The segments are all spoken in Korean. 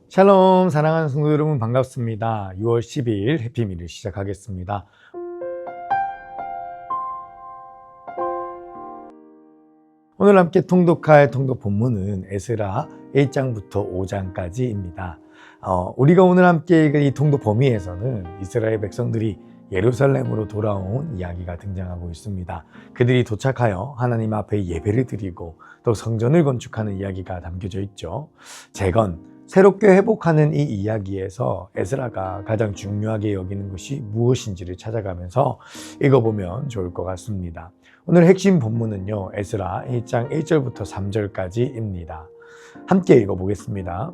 샬롬, 사랑하는 성도 여러분 반갑습니다. 6월 12일 해피밀을 시작하겠습니다. 오늘 함께 통독할 통독 본문은 에스라 1장부터 5장까지입니다. 우리가 오늘 함께 읽은 이 통독 범위에서는 이스라엘 백성들이 예루살렘으로 돌아온 이야기가 등장하고 있습니다. 그들이 도착하여 하나님 앞에 예배를 드리고 또 성전을 건축하는 이야기가 담겨져 있죠. 재건, 새롭게 회복하는 이 이야기에서 에스라가 가장 중요하게 여기는 것이 무엇인지를 찾아가면서 읽어보면 좋을 것 같습니다. 오늘 핵심 본문은요, 에스라 1장 1절부터 3절까지입니다. 함께 읽어보겠습니다.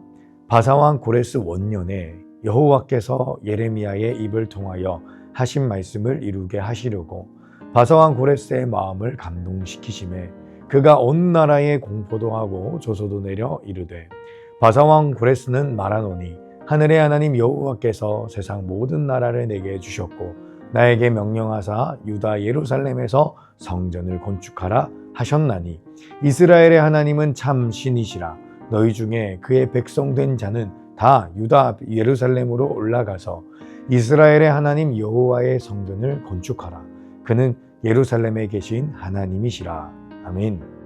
바사왕 고레스 원년에 여호와께서 예레미야의 입을 통하여 하신 말씀을 이루게 하시려고 바사왕 고레스의 마음을 감동시키심에 그가 온 나라에 공포도 하고 조소도 내려 이르되 바사왕 고레스는 말하노니 하늘의 하나님 여호와께서 세상 모든 나라를 내게 주셨고 나에게 명령하사 유다 예루살렘에서 성전을 건축하라 하셨나니 이스라엘의 하나님은 참 신이시라. 너희 중에 그의 백성된 자는 다 유다 예루살렘으로 올라가서 이스라엘의 하나님 여호와의 성전을 건축하라. 그는 예루살렘에 계신 하나님이시라. 아멘.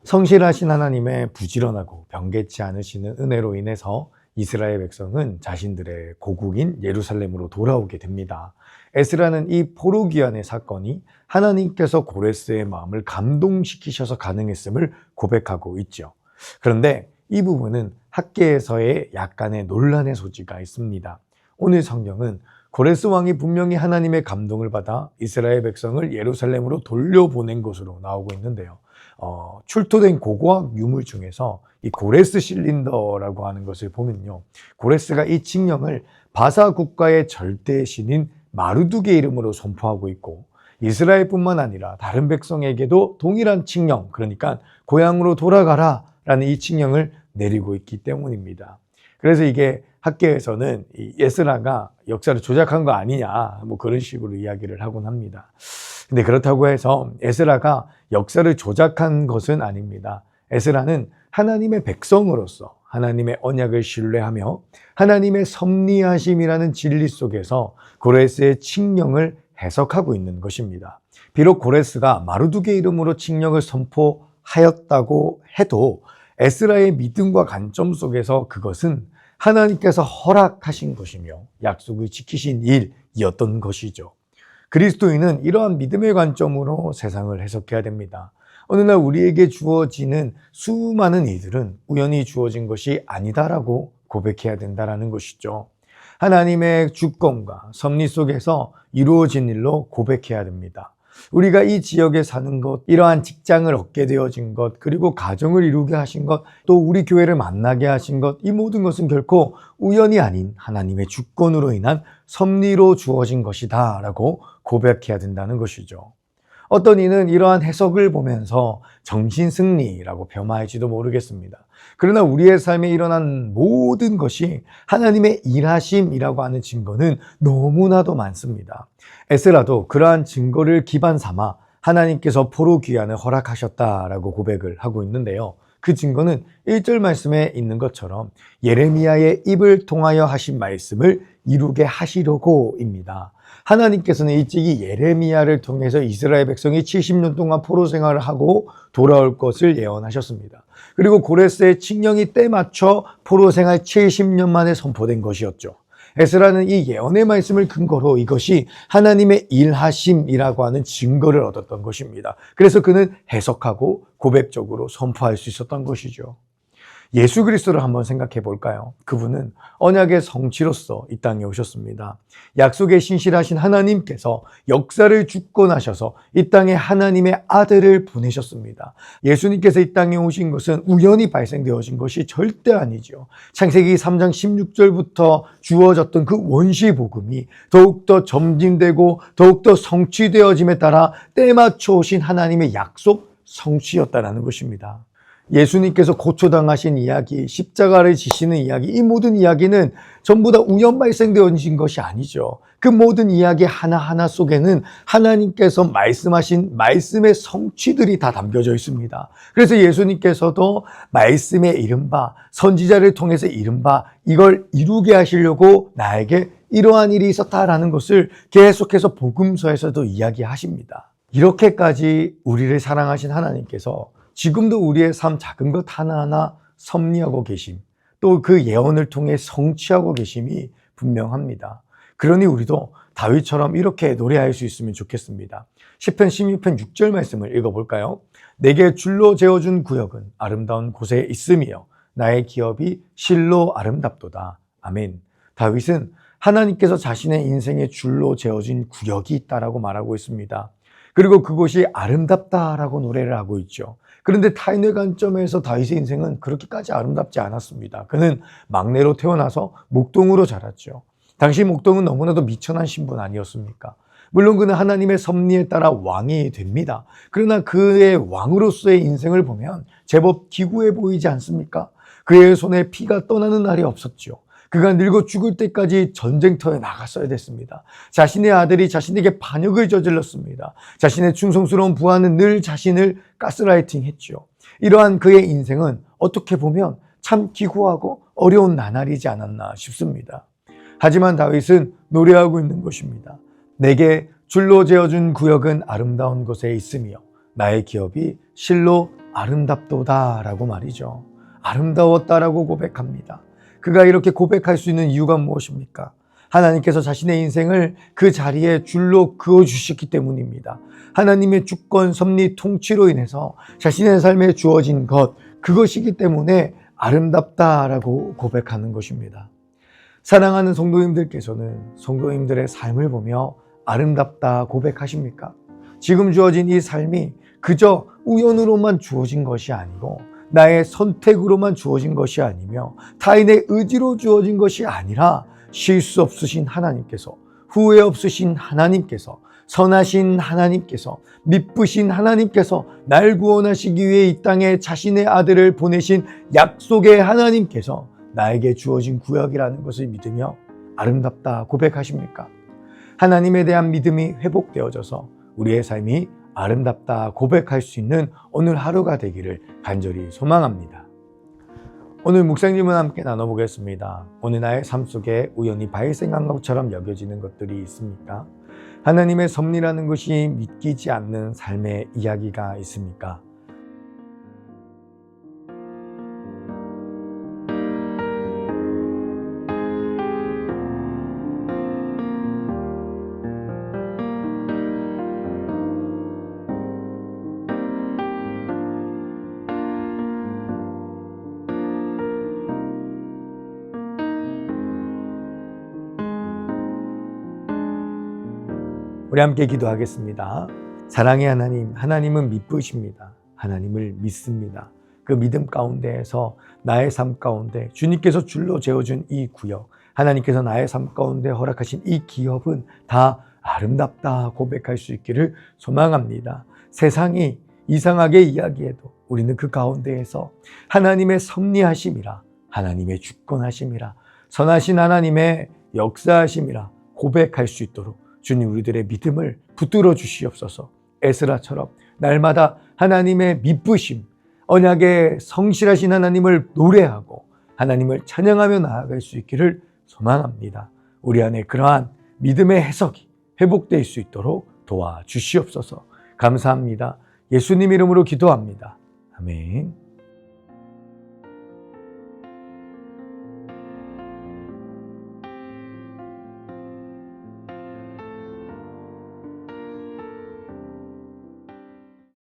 성실하신 하나님의 부지런하고 변개치 않으시는 은혜로 인해서 이스라엘 백성은 자신들의 고국인 예루살렘으로 돌아오게 됩니다. 에스라는 이 포로귀환의 사건이 하나님께서 고레스의 마음을 감동시키셔서 가능했음을 고백하고 있죠. 그런데 이 부분은 학계에서의 약간의 논란의 소지가 있습니다. 오늘 성경은 고레스 왕이 분명히 하나님의 감동을 받아 이스라엘 백성을 예루살렘으로 돌려보낸 것으로 나오고 있는데요. 출토된 고고학 유물 중에서 이 고레스 실린더라고 하는 것을 보면요, 고레스가 이 칙령을 바사 국가의 절대 신인 마르둑의 이름으로 선포하고 있고 이스라엘뿐만 아니라 다른 백성에게도 동일한 칙령, 그러니까 고향으로 돌아가라 라는 이 칙령을 내리고 있기 때문입니다. 그래서 이게 학계에서는 이 에스라가 역사를 조작한 거 아니냐, 뭐 그런 식으로 이야기를 하곤 합니다. 근데 그렇다고 해서 에스라가 역사를 조작한 것은 아닙니다. 에스라는 하나님의 백성으로서 하나님의 언약을 신뢰하며 하나님의 섭리하심이라는 진리 속에서 고레스의 칙령을 해석하고 있는 것입니다. 비록 고레스가 마르둑의 이름으로 칙령을 선포하였다고 해도 에스라의 믿음과 관점 속에서 그것은 하나님께서 허락하신 것이며 약속을 지키신 일이었던 것이죠. 그리스도인은 이러한 믿음의 관점으로 세상을 해석해야 됩니다. 어느 날 우리에게 주어지는 수많은 일들은 우연히 주어진 것이 아니다라고 고백해야 된다는 것이죠. 하나님의 주권과 섭리 속에서 이루어진 일로 고백해야 됩니다. 우리가 이 지역에 사는 것, 이러한 직장을 얻게 되어진 것, 그리고 가정을 이루게 하신 것, 또 우리 교회를 만나게 하신 것, 이 모든 것은 결코 우연이 아닌 하나님의 주권으로 인한 섭리로 주어진 것이다 라고 고백해야 된다는 것이죠. 어떤 이는 이러한 해석을 보면서 정신승리라고 폄하할지도 모르겠습니다. 그러나 우리의 삶에 일어난 모든 것이 하나님의 일하심이라고 하는 증거는 너무나도 많습니다. 에스라도 그러한 증거를 기반 삼아 하나님께서 포로귀환을 허락하셨다라고 고백을 하고 있는데요. 그 증거는 1절 말씀에 있는 것처럼 예레미야의 입을 통하여 하신 말씀을 이루게 하시려고입니다. 하나님께서는 일찍이 예레미야를 통해서 이스라엘 백성이 70년 동안 포로 생활을 하고 돌아올 것을 예언하셨습니다. 그리고 고레스의 칙령이 때맞춰 포로 생활 70년 만에 선포된 것이었죠. 에스라는 이 예언의 말씀을 근거로 이것이 하나님의 일하심이라고 하는 증거를 얻었던 것입니다. 그래서 그는 해석하고 고백적으로 선포할 수 있었던 것이죠. 예수 그리스도를 한번 생각해 볼까요? 그분은 언약의 성취로서 이 땅에 오셨습니다. 약속에 신실하신 하나님께서 역사를 주권하셔서 이 땅에 하나님의 아들을 보내셨습니다. 예수님께서 이 땅에 오신 것은 우연히 발생되어진 것이 절대 아니죠. 창세기 3장 16절부터 주어졌던 그 원시 복음이 더욱더 점진되고 더욱더 성취되어짐에 따라 때맞춰 오신 하나님의 약속 성취였다는 것입니다. 예수님께서 고초당하신 이야기, 십자가를 지시는 이야기, 이 모든 이야기는 전부 다 우연 발생되어진 것이 아니죠. 그 모든 이야기 하나하나 속에는 하나님께서 말씀하신 말씀의 성취들이 다 담겨져 있습니다. 그래서 예수님께서도 말씀에 이른 바, 선지자를 통해서 이른 바, 이걸 이루게 하시려고 나에게 이러한 일이 있었다라는 것을 계속해서 복음서에서도 이야기하십니다. 이렇게까지 우리를 사랑하신 하나님께서 지금도 우리의 삶 작은 것 하나하나 섭리하고 계심, 또 그 예언을 통해 성취하고 계심이 분명합니다. 그러니 우리도 다윗처럼 이렇게 노래할 수 있으면 좋겠습니다. 시편 16편 6절 말씀을 읽어볼까요? 내게 줄로 재어준 구역은 아름다운 곳에 있으며 나의 기업이 실로 아름답도다. 아멘. 다윗은 하나님께서 자신의 인생에 줄로 재어진 구역이 있다라고 말하고 있습니다. 그리고 그곳이 아름답다라고 노래를 하고 있죠. 그런데 타인의 관점에서 다윗의 인생은 그렇게까지 아름답지 않았습니다. 그는 막내로 태어나서 목동으로 자랐죠. 당시 목동은 너무나도 미천한 신분 아니었습니까? 물론 그는 하나님의 섭리에 따라 왕이 됩니다. 그러나 그의 왕으로서의 인생을 보면 제법 기구해 보이지 않습니까? 그의 손에 피가 떠나는 날이 없었죠. 그가 늙어 죽을 때까지 전쟁터에 나갔어야 됐습니다. 자신의 아들이 자신에게 반역을 저질렀습니다. 자신의 충성스러운 부하는 늘 자신을 가스라이팅했죠. 이러한 그의 인생은 어떻게 보면 참 기구하고 어려운 나날이지 않았나 싶습니다. 하지만 다윗은 노래하고 있는 것입니다. 내게 줄로 재어준 구역은 아름다운 곳에 있으며 나의 기업이 실로 아름답도다 라고 말이죠. 아름다웠다라고 고백합니다. 그가 이렇게 고백할 수 있는 이유가 무엇입니까? 하나님께서 자신의 인생을 그 자리에 줄로 그어주셨기 때문입니다. 하나님의 주권, 섭리, 통치로 인해서 자신의 삶에 주어진 것, 그것이기 때문에 아름답다라고 고백하는 것입니다. 사랑하는 성도님들께서는 성도님들의 삶을 보며 아름답다 고백하십니까? 지금 주어진 이 삶이 그저 우연으로만 주어진 것이 아니고 나의 선택으로만 주어진 것이 아니며 타인의 의지로 주어진 것이 아니라 실수 없으신 하나님께서, 후회 없으신 하나님께서, 선하신 하나님께서, 미쁘신 하나님께서 날 구원하시기 위해 이 땅에 자신의 아들을 보내신 약속의 하나님께서 나에게 주어진 구역이라는 것을 믿으며 아름답다 고백하십니까? 하나님에 대한 믿음이 회복되어져서 우리의 삶이 아름답다 고백할 수 있는 오늘 하루가 되기를 간절히 소망합니다. 오늘 묵상질문 함께 나눠보겠습니다. 오늘 나의 삶 속에 우연히 발생한 것처럼 여겨지는 것들이 있습니까? 하나님의 섭리라는 것이 믿기지 않는 삶의 이야기가 있습니까? 우리 함께 기도하겠습니다. 사랑의 하나님, 하나님은 미쁘십니다. 하나님을 믿습니다. 그 믿음 가운데에서 나의 삶 가운데 주님께서 줄로 재어준 이 구역, 하나님께서 나의 삶 가운데 허락하신 이 기업은 다 아름답다 고백할 수 있기를 소망합니다. 세상이 이상하게 이야기해도 우리는 그 가운데에서 하나님의 섭리하심이라, 하나님의 주권하심이라, 선하신 하나님의 역사하심이라 고백할 수 있도록 주님 우리들의 믿음을 붙들어 주시옵소서. 에스라처럼 날마다 하나님의 미쁘심, 언약의 성실하신 하나님을 노래하고 하나님을 찬양하며 나아갈 수 있기를 소망합니다. 우리 안에 그러한 믿음의 해석이 회복될 수 있도록 도와주시옵소서. 감사합니다. 예수님 이름으로 기도합니다. 아멘.